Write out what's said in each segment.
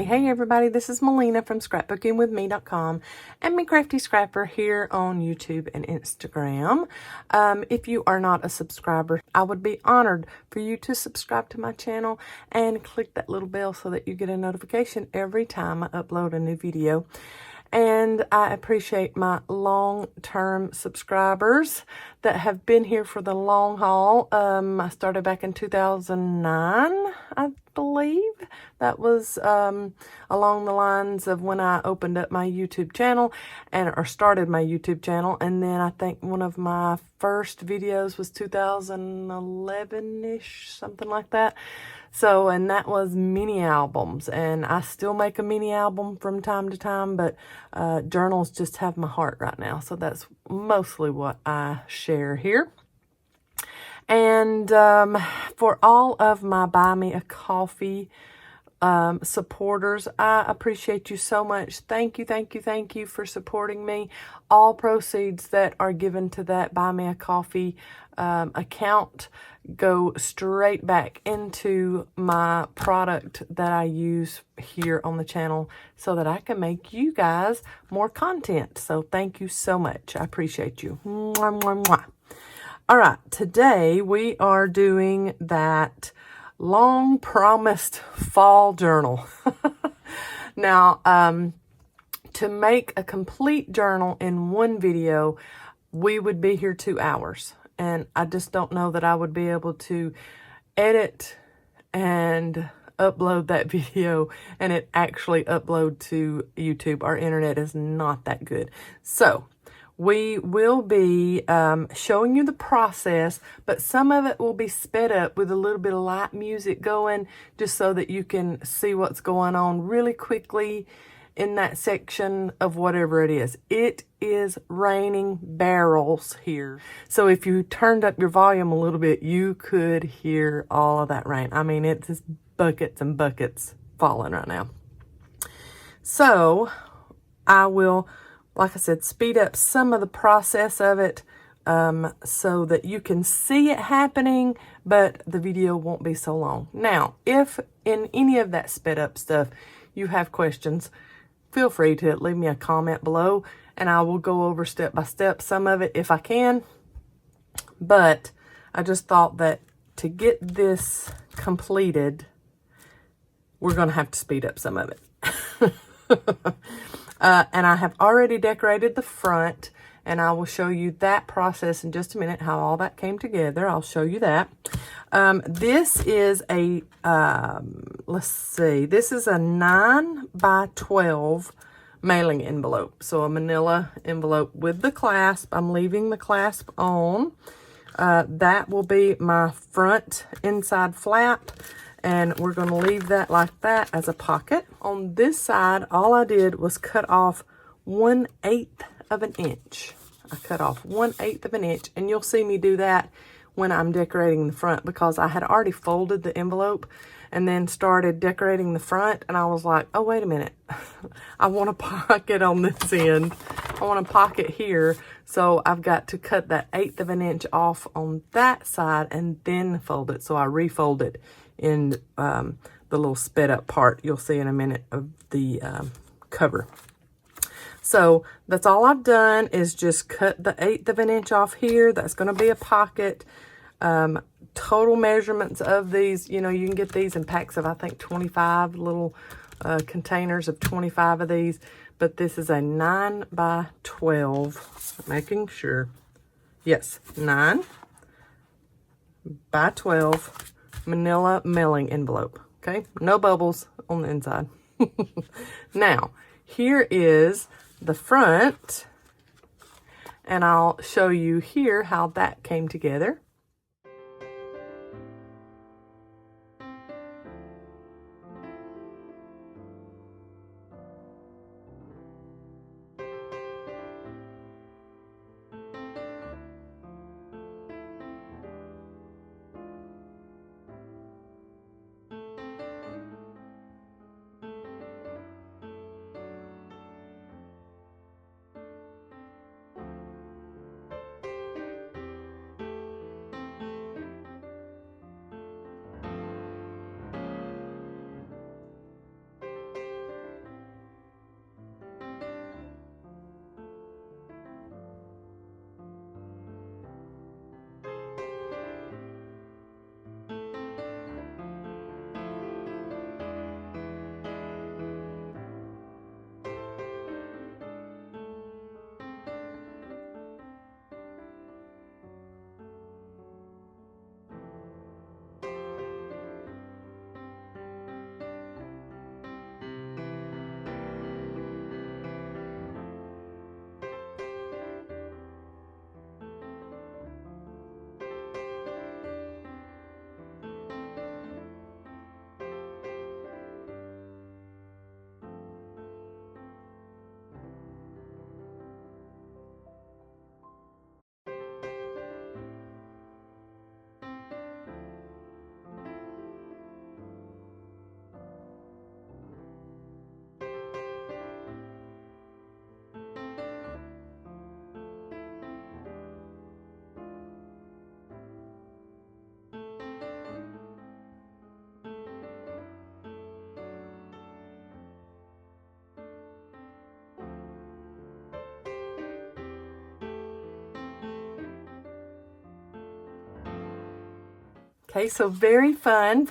Hey everybody, this is Melina from ScrapbookingwithME.com and Me Crafty Scrapper here on YouTube and Instagram. If you are not a subscriber, I would be honored for you to subscribe to my channel and click that little bell so that you get a notification every time I upload a new video. And I appreciate my long-term subscribers that have been here for the long haul. I started back in 2009, I believe. That was along the lines of when I opened up my YouTube channel or started my YouTube channel. And then I think one of my first videos was 2011-ish, something like that. So, and that was mini albums, and I still make a mini album from time to time, but journals just have my heart right now. So that's mostly what I share here. And for all of my Buy Me a Coffee supporters, I appreciate you so much. Thank you for supporting me. All proceeds that are given to that Buy Me a Coffee account go straight back into my product that I use here on the channel so that I can make you guys more content. So thank you so much. I appreciate you. Mwah, mwah, mwah. All right, today we are doing that long promised fall journal. Now, to make a complete journal in one video, we would be here 2 hours. And I just don't know that I would be able to edit and upload that video and it actually upload to YouTube. Our internet is not that good. So we will be showing you the process, but some of it will be sped up with a little bit of light music going just so that you can see what's going on really quickly in that section of whatever it is. It is raining barrels here. So if you turned up your volume a little bit, you could hear all of that rain. I mean, it's just buckets and buckets falling right now. So I will, like I said, speed up some of the process of it so that you can see it happening, but the video won't be so long. Now, if in any of that sped up stuff you have questions, feel free to leave me a comment below and I will go over step by step some of it if I can. But I just thought that to get this completed, we're going to have to speed up some of it. And I have already decorated the front, and I will show you that process in just a minute, how all that came together. I'll show you that. This is a, let's see, this is a 9 by 12 mailing envelope. So a manila envelope with the clasp. I'm leaving the clasp on. That will be my front inside flap. And we're going to leave that like that as a pocket. On this side, all I did was cut off 1/8 of an inch. I cut off 1/8 of an inch, and you'll see me do that when I'm decorating the front because I had already folded the envelope and then started decorating the front, and I was like, oh, wait a minute. I want a pocket on this end. I want a pocket here, so I've got to cut that 1/8 of an inch off on that side and then fold it. So I refold it in the little sped up part you'll see in a minute of the cover. So that's all I've done is just cut the 1/8 of an inch off here. That's going to be a pocket. Total measurements of these, you know, you can get these in packs of, I think, 25 little containers of 25 of these. But this is a 9 by 12, making sure. Yes, 9 by 12 manila mailing envelope. Okay, no bubbles on the inside. Now, here is the front, and I'll show you here how that came together. Okay, so very fun.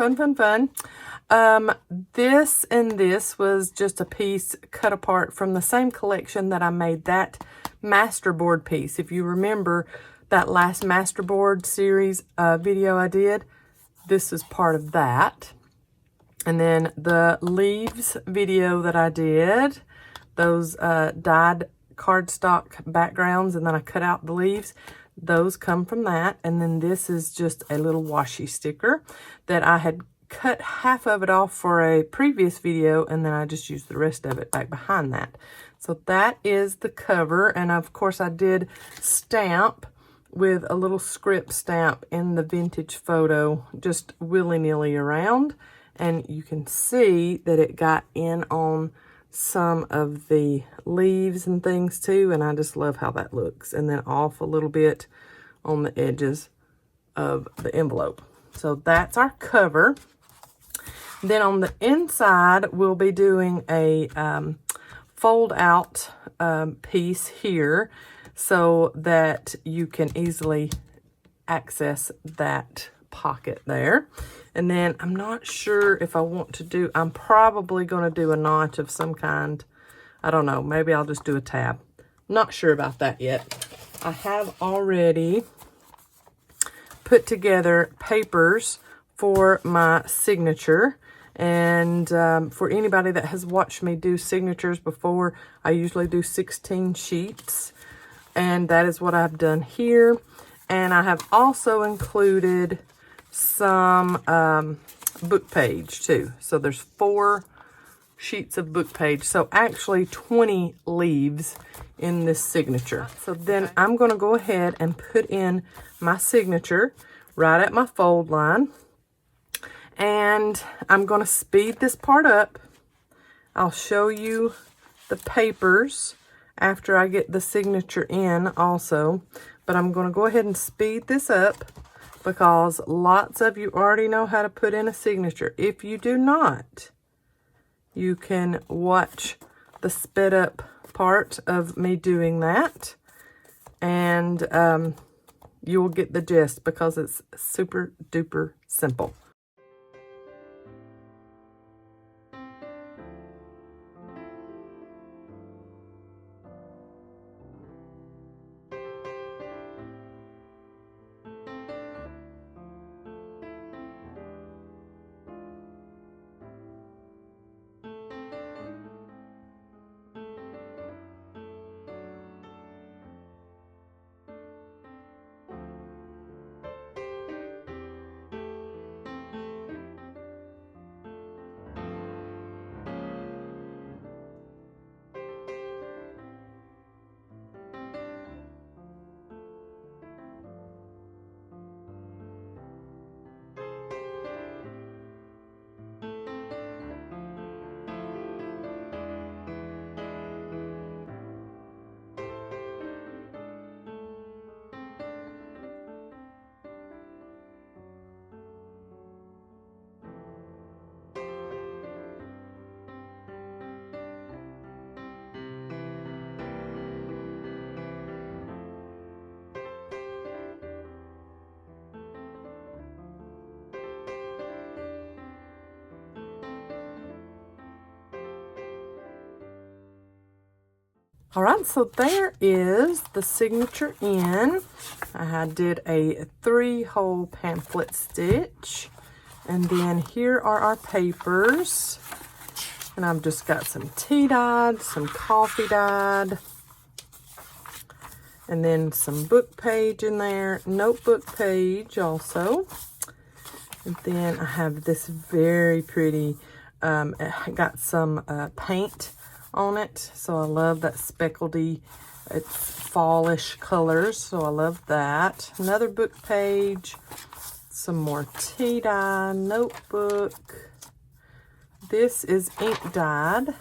This and this was just a piece cut apart from the same collection that I made that masterboard piece. If you remember that last masterboard series video I did, this is part of that. And then the leaves video that I did, those dyed cardstock backgrounds, and then I cut out the leaves. Those come from that. And then this is just a little washi sticker that I had cut half of it off for a previous video, and then I just used the rest of it back behind that. So that is the cover, and of course I did stamp with a little script stamp in the vintage photo, just willy-nilly around, and you can see that it got in on some of the leaves and things too, and I just love how that looks. And then off a little bit on the edges of the envelope. So that's our cover. Then on the inside, we'll be doing a fold out piece here so that you can easily access that pocket there. And then I'm not sure if I want to do, I'm probably going to do a notch of some kind. I don't know, maybe I'll just do a tab. Not sure about that yet. I have already put together papers for my signature. And for anybody that has watched me do signatures before, I usually do 16 sheets. And that is what I've done here. And I have also included some book page too. So there's 4 sheets of book page. So actually 20 leaves in this signature. So then I'm going to go ahead and put in my signature right at my fold line. And I'm going to speed this part up. I'll show you the papers after I get the signature in also. But I'm going to go ahead and speed this up because lots of you already know how to put in a signature. If you do not, you can watch the sped up part of me doing that. And you will get the gist because it's super duper simple. All right, so there is the signature in. I did a 3-hole pamphlet stitch. And then here are our papers. And I've just got some tea dyed, some coffee dyed, and then some book page in there, notebook page also. And then I have this very pretty, it got some paint on it, so I love that speckledy, it's fallish colors, so I love that. Another book page, some more tea dye, notebook. This is ink dyed,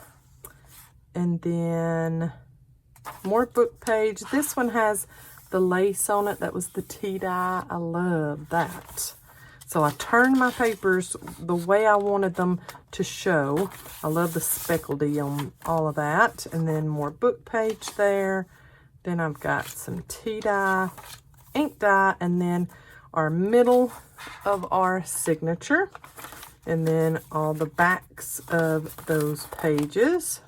and then more book page. This one has the lace on it. That was the tea dye. I love that. So I turned my papers the way I wanted them to show. I love the speckledy on all of that. And then more book page there. Then I've got some tea dye, ink dye, and then our middle of our signature, and then all the backs of those pages.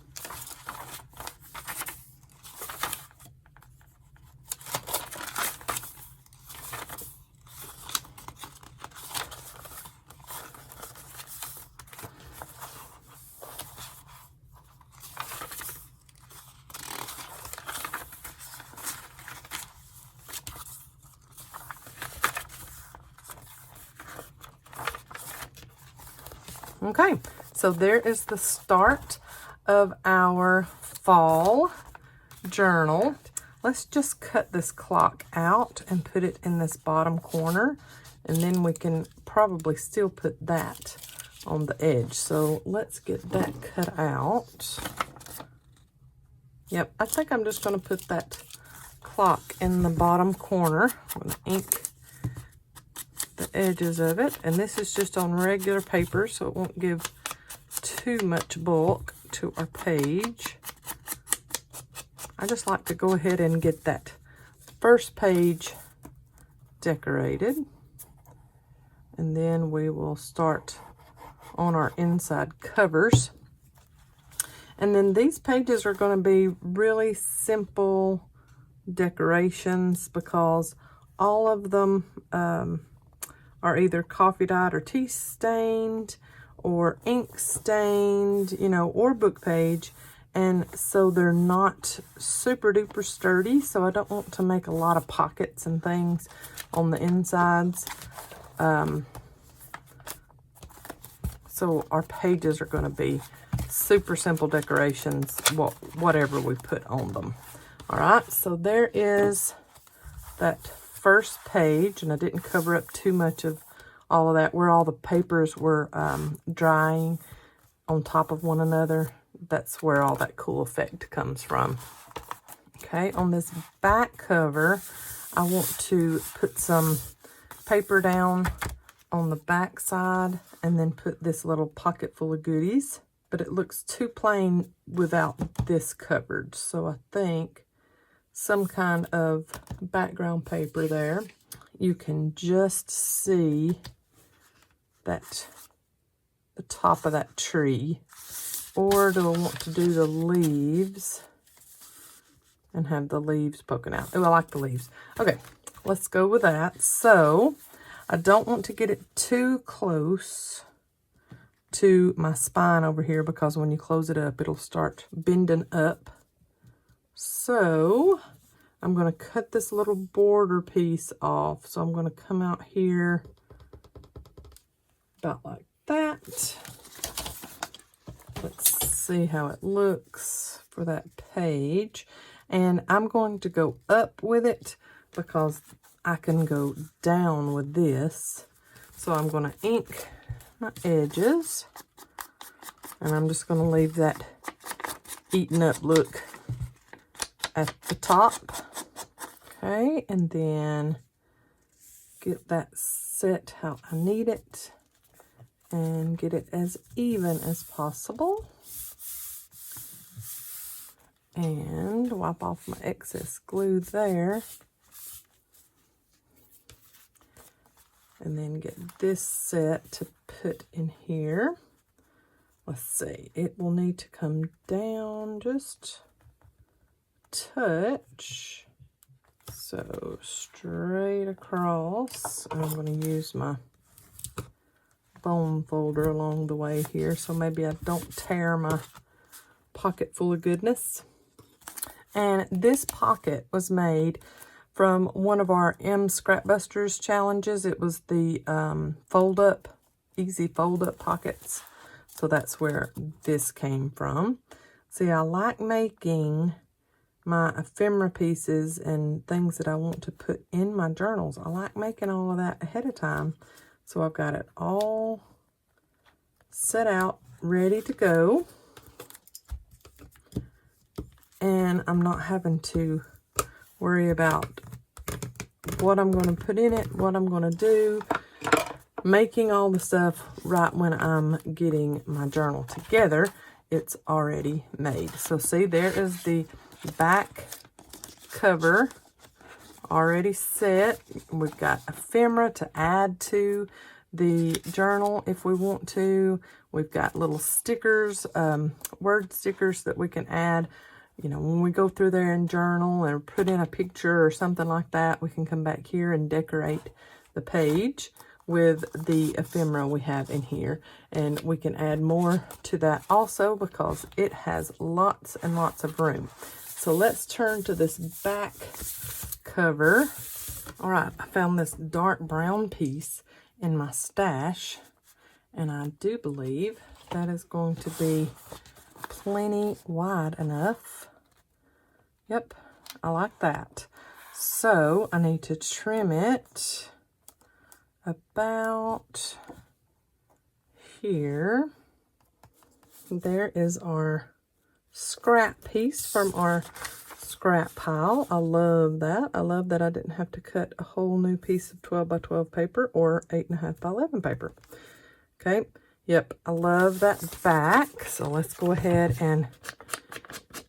Okay, so there is the start of our fall journal. Let's just cut this clock out and put it in this bottom corner, and then we can probably still put that on the edge. So let's get that cut out. Yep, I think I'm just going to put that clock in the bottom corner with ink the edges of it, and this is just on regular paper, so it won't give too much bulk to our page. I just like to go ahead and get that first page decorated, and then we will start on our inside covers. And then these pages are going to be really simple decorations because all of them are either coffee dyed or tea stained or ink stained, you know, or book page. And so they're not super duper sturdy. So I don't want to make a lot of pockets and things on the insides. So our pages are going to be super simple decorations, whatever we put on them. All right, so there is that first page, and I didn't cover up too much of all of that where all the papers were drying on top of one another. That's where all that cool effect comes from. Okay, on this back cover, I want to put some paper down on the back side and then put this little pocket full of goodies, but it looks too plain without this covered. So I think some kind of background paper there. You can just see that the top of that tree. Or do I want to do the leaves and have the leaves poking out? Oh, I like the leaves. Okay, let's go with that. So I don't want to get it too close to my spine over here because when you close it up, it'll start bending up. So I'm going to cut this little border piece off. So I'm going to come out here about like that. Let's see how it looks for that page. And I'm going to go up with it because I can go down with this. So I'm going to ink my edges. And I'm just going to leave that eaten up look at the top. Okay, and then get that set how I need it and get it as even as possible. And wipe off my excess glue there. And then get this set to put in here. Let's see, it will need to come down just a touch. So straight across. I'm going to use my bone folder along the way here so maybe I don't tear my pocket full of goodness. And this pocket was made from one of our Scrapbusters challenges. It was the fold up, easy fold up pockets. So that's where this came from. See, I like making my ephemera pieces and things that I want to put in my journals. I like making all of that ahead of time. So I've got it all set out, ready to go. And I'm not having to worry about what I'm going to put in it, what I'm going to do, making all the stuff right when I'm getting my journal together. It's already made. So see, there is the back cover already set. We've got ephemera to add to the journal if we want to. We've got little stickers, word stickers that we can add. You know, when we go through there and journal and put in a picture or something like that, we can come back here and decorate the page with the ephemera we have in here. And we can add more to that also because it has lots and lots of room. So let's turn to this back cover. All right, I found this dark brown piece in my stash, and I do believe that is going to be plenty wide enough. Yep, I like that. So I need to trim it about here. There is our scrap piece from our scrap pile. I love that. I love that I didn't have to cut a whole new piece of 12 by 12 paper or 8.5 by 11 paper. Okay. Yep. I love that back. So let's go ahead and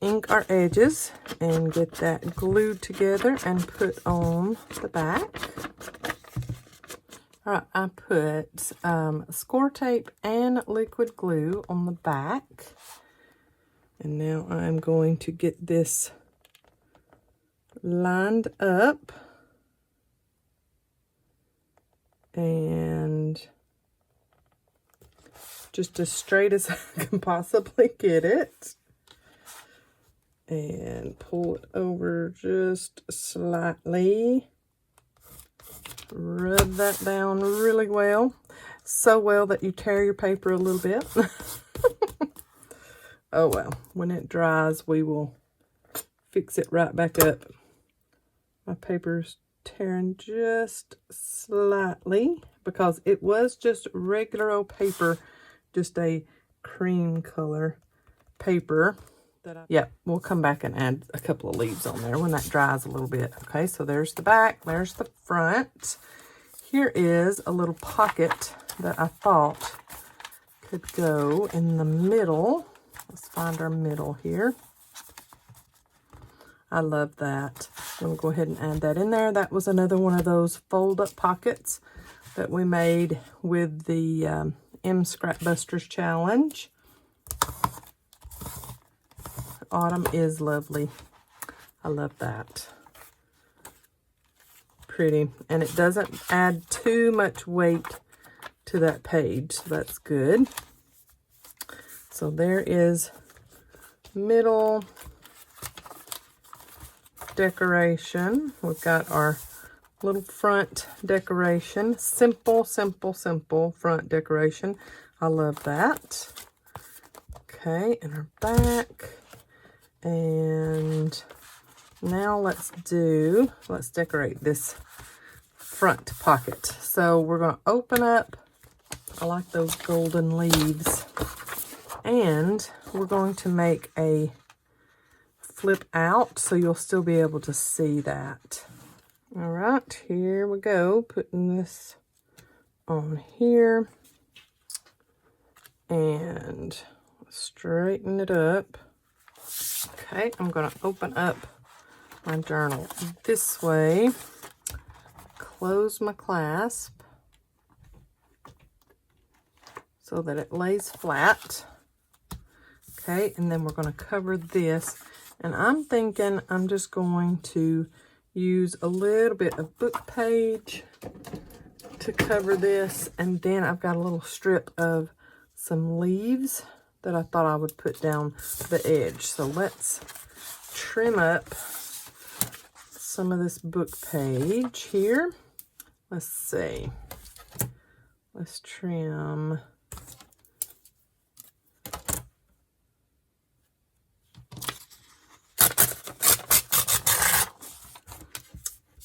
ink our edges and get that glued together and put on the back. All right. I put score tape and liquid glue on the back. And now I'm going to get this lined up and just as straight as I can possibly get it, and pull it over just slightly. Rub that down really well, so well that you tear your paper a little bit. Oh well, when it dries we will fix it right back up. My paper's tearing just slightly because it was just regular old paper, just a cream color paper. Yep, we'll come back and add a couple of leaves on there when that dries a little bit. Okay, so there's the back, there's the front. Here is a little pocket that I thought could go in the middle. Let's find our middle here. I love that. I'm going to go ahead and add that in there. That was another one of those fold-up pockets that we made with the M Scrap Busters Challenge. Autumn is lovely. I love that. Pretty. And it doesn't add too much weight to that page, so that's good. So there is middle decoration. We've got our little front decoration. Simple, simple, simple front decoration. I love that. Okay, and our back. And now let's decorate this front pocket. So we're going to open up. I like those golden leaves. And we're going to make a flip out so you'll still be able to see that. All right, here we go. Putting this on here. And straighten it up. Okay, I'm going to open up my journal this way. Close my clasp so that it lays flat. Okay, and then we're going to cover this. And I'm thinking I'm just going to use a little bit of book page to cover this. And then I've got a little strip of some leaves that I thought I would put down the edge. So let's trim up some of this book page here. Let's see. Let's trim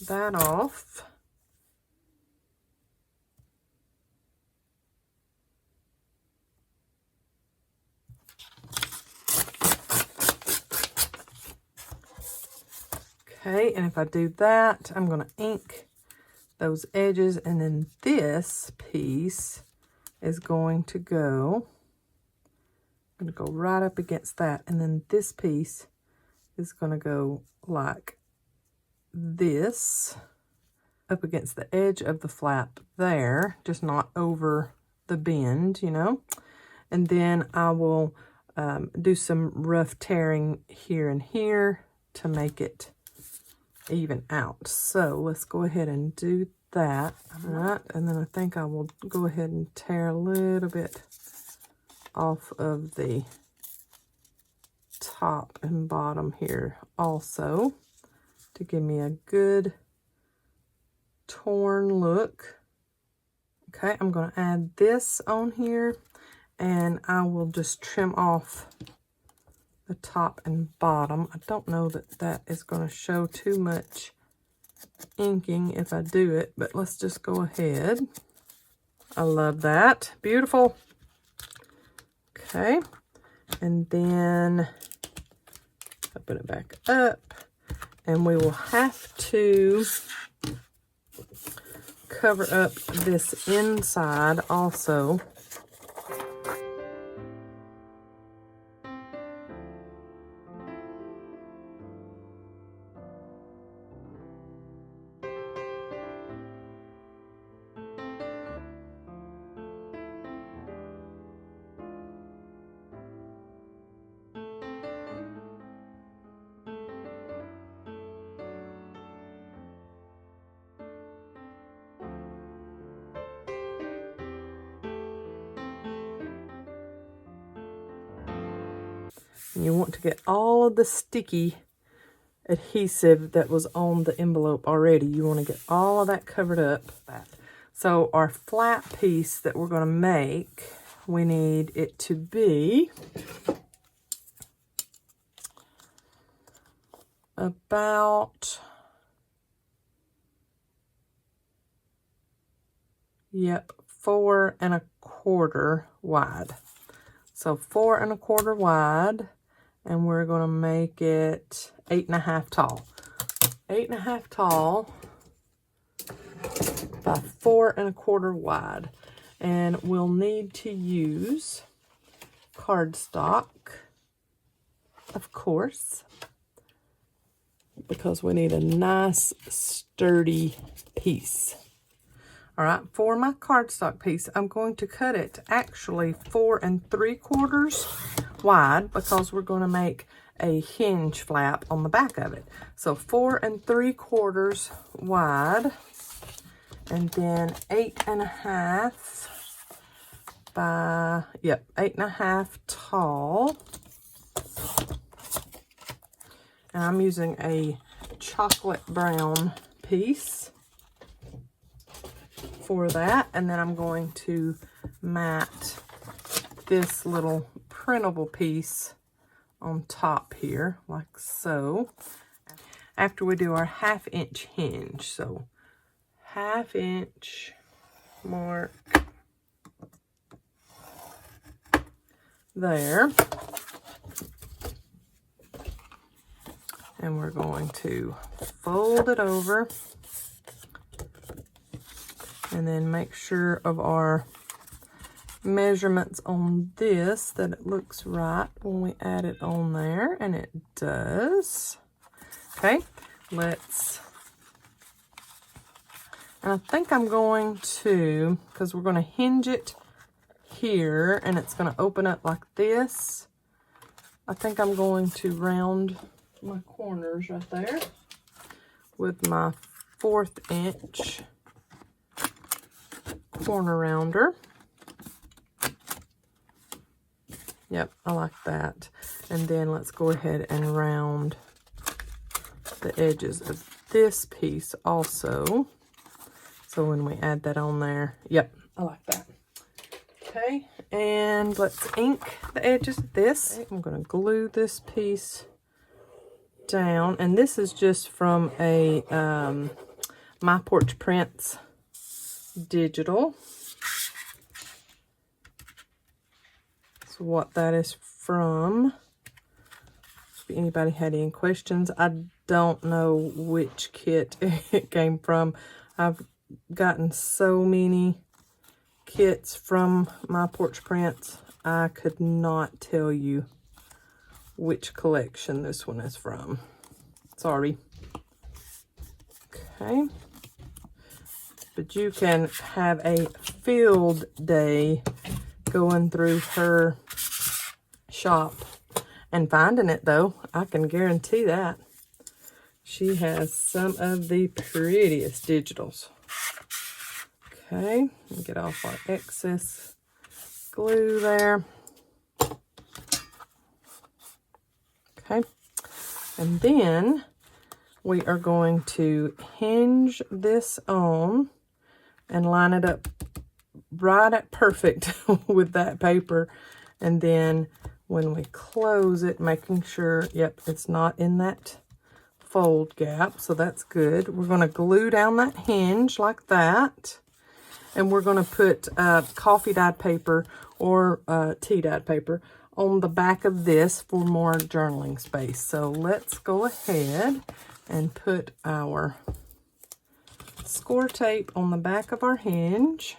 that off. Okay, and if I do that, I'm going to ink those edges, and then this piece is going to go, I'm going to go right up against that, and then this piece is going to go like this up against the edge of the flap there, just not over the bend, you know. And then I will do some rough tearing here and here to make it even out. So let's go ahead and do that. All right, and then I think I will go ahead and tear a little bit off of the top and bottom here also to give me a good torn look. Okay, I'm going to add this on here, and I will just trim off the top and bottom. I don't know that that is going to show too much inking if I do it, but let's just go ahead. I love that. Beautiful. Okay, and then open it back up, and we will have to cover up this inside also. And you want to get all of the sticky adhesive that was on the envelope already. You want to get all of that covered up. So our flat piece that we're going to make, we need it to be about, yep, 4 1/4 wide. So 4 1/4 wide, and we're going to make it 8 1/2 tall. 8 1/2 tall by 4 1/4 wide. And we'll need to use cardstock, of course, because we need a nice sturdy piece. All right, for my cardstock piece, I'm going to cut it actually 4 3/4 wide, because we're going to make a hinge flap on the back of it. So 4 3/4 wide, and then 8 1/2 by, yep, 8 1/2 tall. And I'm using a chocolate brown piece for that. And then I'm going to mat this little printable piece on top here, like so, after we do our 1/2 inch hinge. So 1/2 inch mark there. And we're going to fold it over, and then make sure of our measurements on this, that it looks right when we add it on there, and it does. Okay, and I think I'm going to, because we're going to hinge it here, and it's going to open up like this, I think I'm going to round my corners right there with my 1/4 inch corner rounder. Yep, I like that. And then let's go ahead and round the edges of this piece also. So when we add that on there, yep, I like that. Okay, and let's ink the edges of this. I'm going to glue this piece down, and this is just from a My Porch Prints digital. So what that is from, if anybody had any questions, I don't know which kit it came from. I've gotten so many kits from My Porch Prints, I could not tell you which collection this one is from. Sorry. Okay. But you can have a field day going through her shop and finding it, though. I can guarantee that. She has some of the prettiest digitals. Okay, get off our excess glue there. Okay, and then we are going to hinge this on and line it up right at perfect with that paper. And then when we close it, making sure, yep, it's not in that fold gap, so that's good. We're going to glue down that hinge like that. And we're going to put coffee dyed paper or tea dyed paper on the back of this for more journaling space. So let's go ahead and put our score tape on the back of our hinge.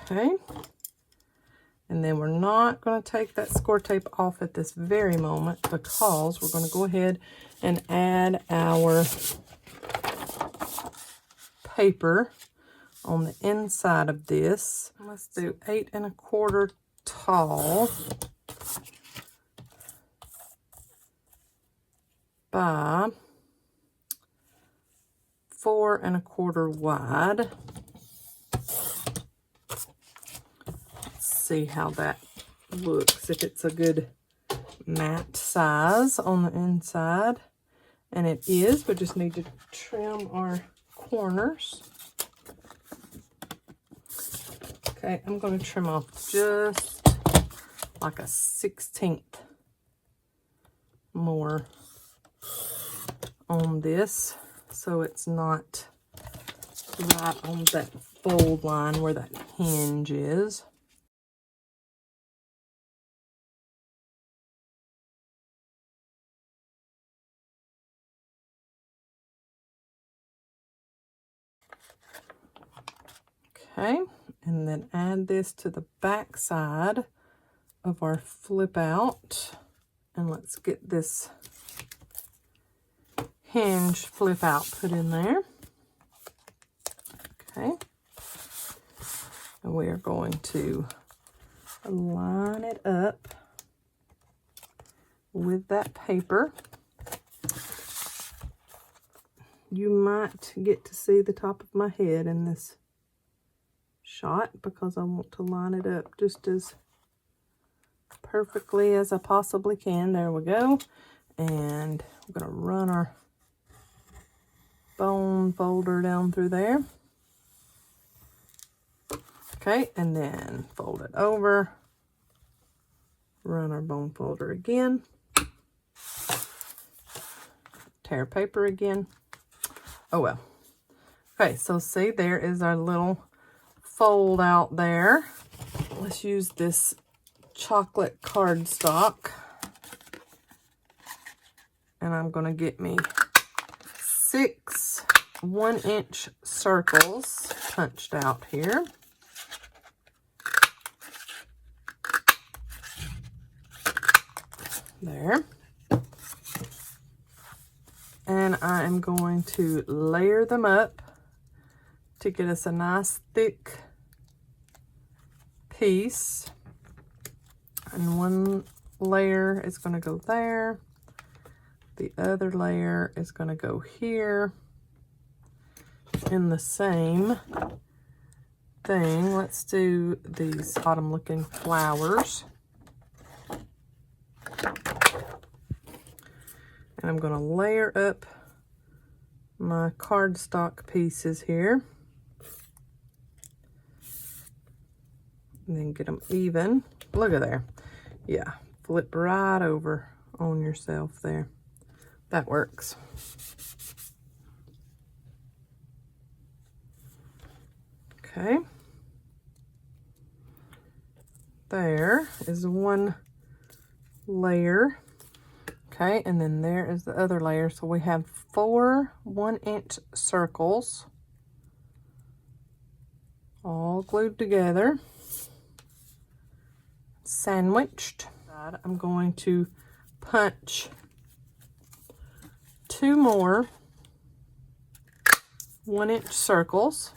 Okay. And then we're not going to take that score tape off at this very moment because we're going to go ahead and add our paper on the inside of this. Let's do 8 1/4 tall by 4 1/4 wide. Let's see how that looks, if it's a good matte size on the inside. And it is. We just need to trim our corners. Okay, I'm going to trim off just like a 1/16 more on this, so it's not right on that fold line where that hinge is. Okay, and then add this to the back side of our flip out. And let's get this hinge flip out put in there. Okay. And we are going to line it up with that paper. You might get to see the top of my head in this shot because I want to line it up just as perfectly as I possibly can. There we go. And we're going to run our bone folder down through there. Okay, and then fold it over. Run our bone folder again. Tear paper again. Oh well. Okay, so see, there is our little fold out there. Let's use this chocolate cardstock. And I'm going to get me 6 1-inch circles punched out here. There. And I am going to layer them up to get us a nice thick piece. And one layer is going to go there. The other layer is going to go here. In the same thing, let's do these autumn looking flowers. And I'm going to layer up my cardstock pieces here. And then get them even. Look at there. Yeah, flip right over on yourself there. That works. Okay. There is one layer. Okay, and then there is the other layer. So we have 4 1-inch circles all glued together, sandwiched. I'm going to punch 2 more 1-inch circles.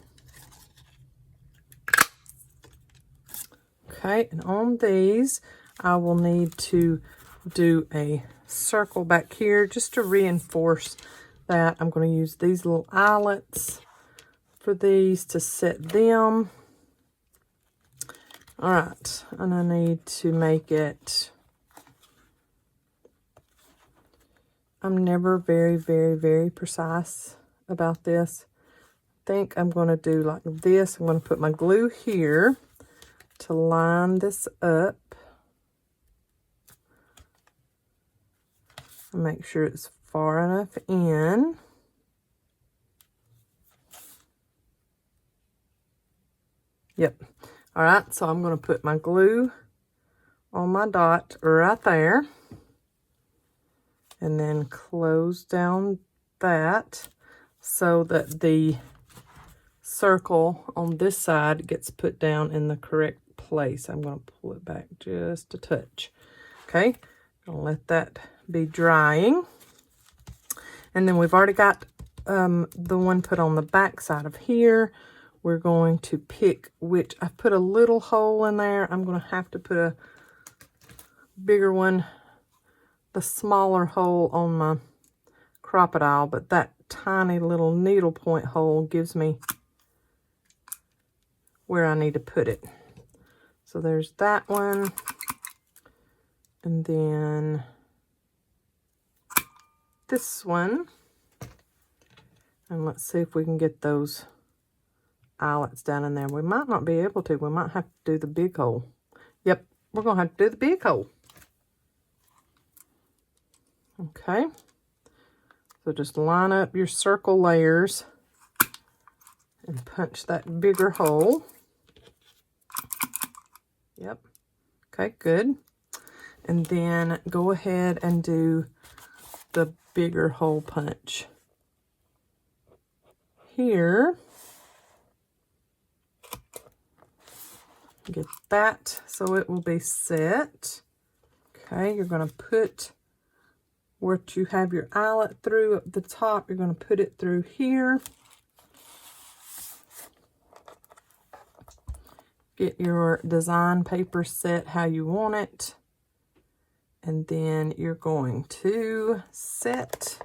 Okay, and on these, I will need to do a circle back here just to reinforce that. I'm going to use these little eyelets for these to set them. All right, and I need to make it, I'm never very precise about this. I think I'm going to do like this. I'm going to put my glue here to line this up. Make sure it's far enough in. Yep. All right, so I'm going to put my glue on my dot right there. And then close down that so that the circle on this side gets put down in the correct place. I'm going to pull it back just a touch. Okay, I'll let that be drying. And then we've already got the one put on the back side of here. We're going to pick which, I put a little hole in there. I'm going to have to put a bigger one, the smaller hole on my crocodile, but that tiny little needle point hole gives me where I need to put it. So there's that one. And then this one. And let's see if we can get those eyelets down in there. We might not be able to. We might have to do the big hole. Yep, we're going to have to do the big hole. Okay. So just line up your circle layers and punch that bigger hole. Yep. Okay, good. And then go ahead and do the bigger hole punch here. Get that so it will be set. Okay, you're going to put what you have your eyelet through at the top, you're going to put it through here. Get your design paper set how you want it. And then you're going to set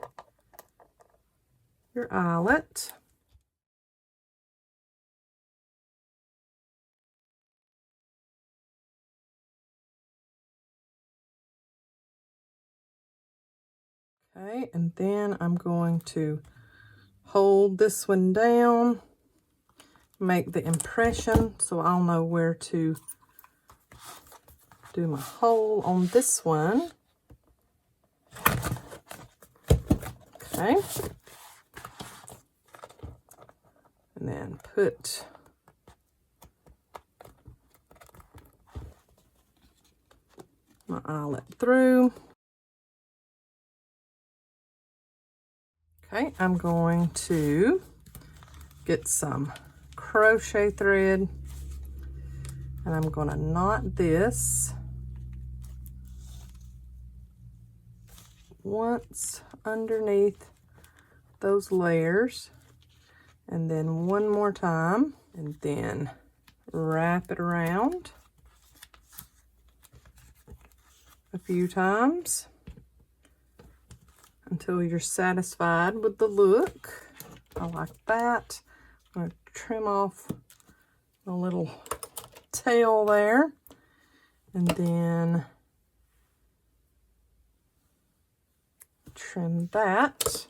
your eyelet. Okay, and then I'm going to hold this one down, make the impression so I'll know where to do my hole on this one. Okay. And then put my eyelet through. Okay, I'm going to get some crochet thread and I'm going to knot this once underneath those layers and then one more time and then wrap it around a few times until you're satisfied with the look. I like that. I'm going to trim off the little tail there and then trim that.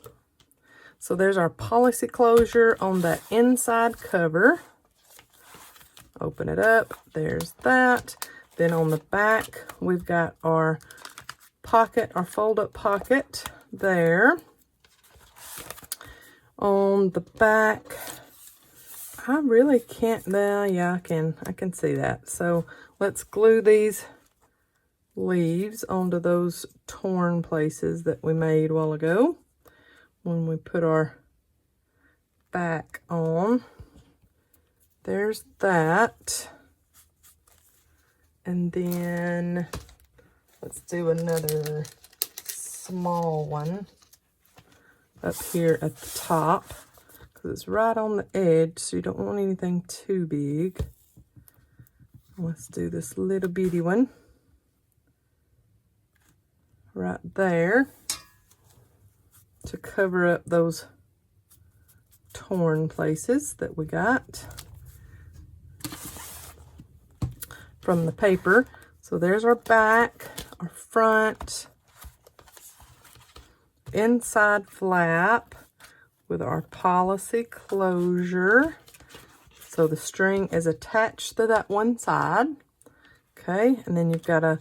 So there's our policy closure on that inside cover. Open it up. There's that. Then on the back, we've got our pocket, our fold-up pocket there. On the back, I really can't, yeah, I can see that. So let's glue these leaves onto those torn places that we made a while ago when we put our back on. There's that. And then let's do another small one up here at the top, because it's right on the edge, so you don't want anything too big. Let's do this little bitty one right there to cover up those torn places that we got from the paper. So there's our back, our front, inside flap with our policy closure. So the string is attached to that one side. Okay, and then you've got a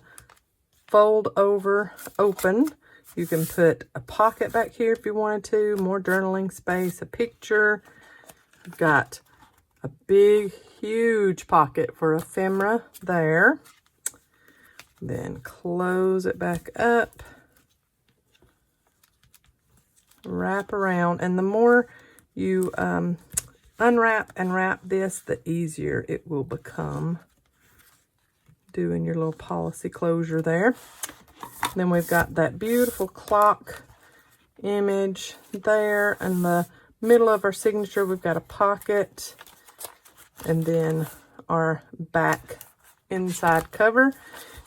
fold over open. You can put a pocket back here if you wanted to, more journaling space, a picture. You've got a big, huge pocket for ephemera there. Then close it back up. Wrap around, and the more you unwrap and wrap this, the easier it will become doing your little policy closure there. Then we've got that beautiful clock image there. In the middle of our signature, we've got a pocket, and then our back inside cover.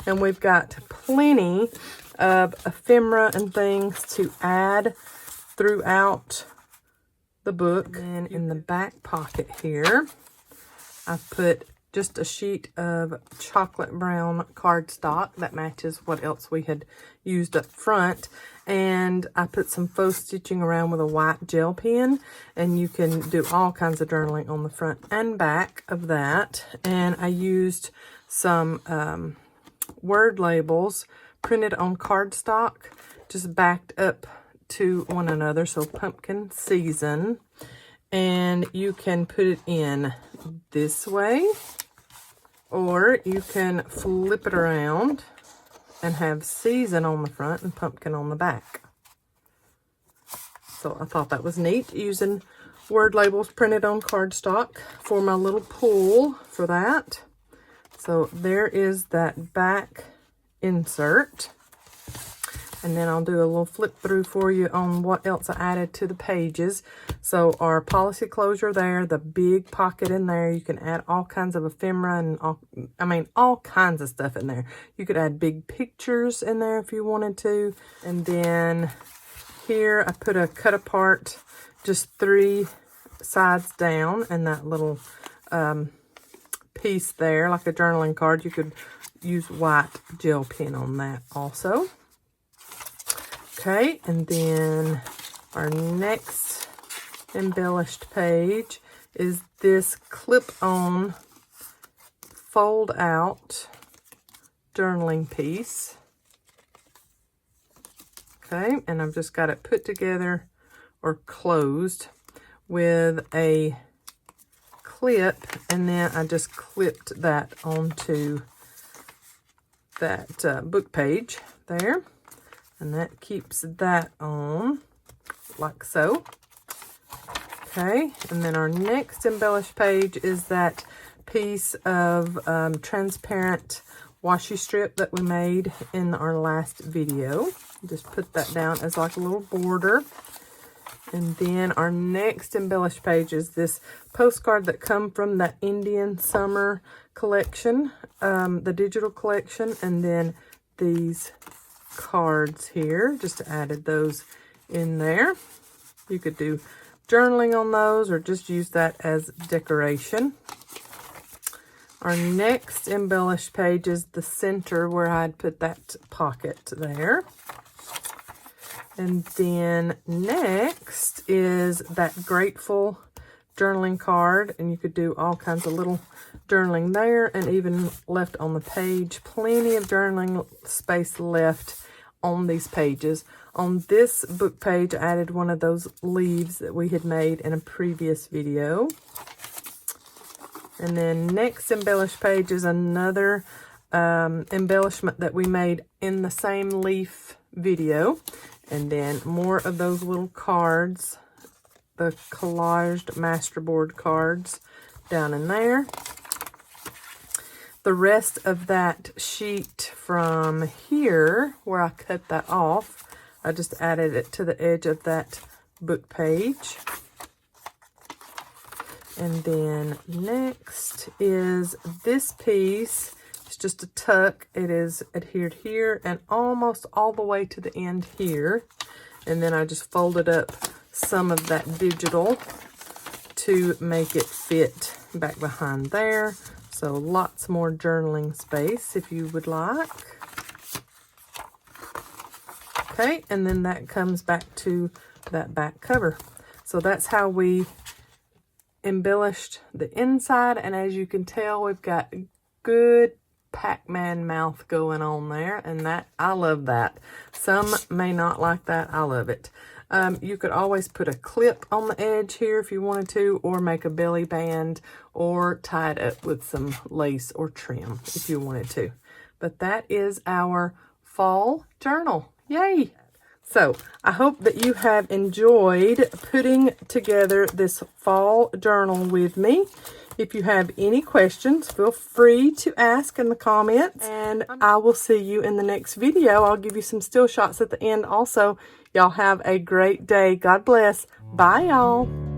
And we've got plenty of ephemera and things to add throughout the book. And in the back pocket here, I've put just a sheet of chocolate brown cardstock that matches what else we had used up front. And I put some faux stitching around with a white gel pen, and you can do all kinds of journaling on the front and back of that. And I used some word labels printed on cardstock, just backed up to one another. So pumpkin season, and you can put it in this way, or you can flip it around and have season on the front and pumpkin on the back. So I thought that was neat, using word labels printed on cardstock for my little pull for that. So there is that back insert. And then I'll do a little flip through for you on what else I added to the pages. So our policy closure there, the big pocket in there, you can add all kinds of ephemera and all kinds of stuff in there. You could add big pictures in there if you wanted to. And then here I put a cut apart, just 3 sides down, and that little piece there, like a journaling card. You could use white gel pen on that also. Okay, and then our next embellished page is this clip-on fold-out journaling piece. Okay, and I've just got it put together or closed with a clip, and then I just clipped that onto that book page there. And that keeps that on, like so. Okay, and then our next embellished page is that piece of transparent washi strip that we made in our last video. Just put that down as like a little border. And then our next embellished page is this postcard that come from that Indian Summer collection, the digital collection, and then these cards here, just added those in there. You could do journaling on those or just use that as decoration. Our next embellished page is the center where I'd put that pocket there. And then next is that grateful journaling card, and you could do all kinds of little journaling there, and even left on the page. Plenty of journaling space left on these pages. On this book page, I added one of those leaves that we had made in a previous video. And then next embellished page is another embellishment that we made in the same leaf video. And then more of those little cards, the collaged masterboard cards down in there. The rest of that sheet from here, where I cut that off, I just added it to the edge of that book page. And then next is this piece. It's just a tuck. It is adhered here and almost all the way to the end here. And then I just folded up some of that digital to make it fit back behind there. So lots more journaling space if you would like. Okay, and then that comes back to that back cover. So that's how we embellished the inside, and as you can tell, we've got good Pac-Man mouth going on there, and that I love that. Some may not like that. I love it. You could always put a clip on the edge here if you wanted to, or make a belly band, or tie it up with some lace or trim if you wanted to. But that is our fall journal. Yay! So I hope that you have enjoyed putting together this fall journal with me. If you have any questions, feel free to ask in the comments, and I will see you in the next video. I'll give you some still shots at the end also. Y'all have a great day. God bless. Bye, y'all.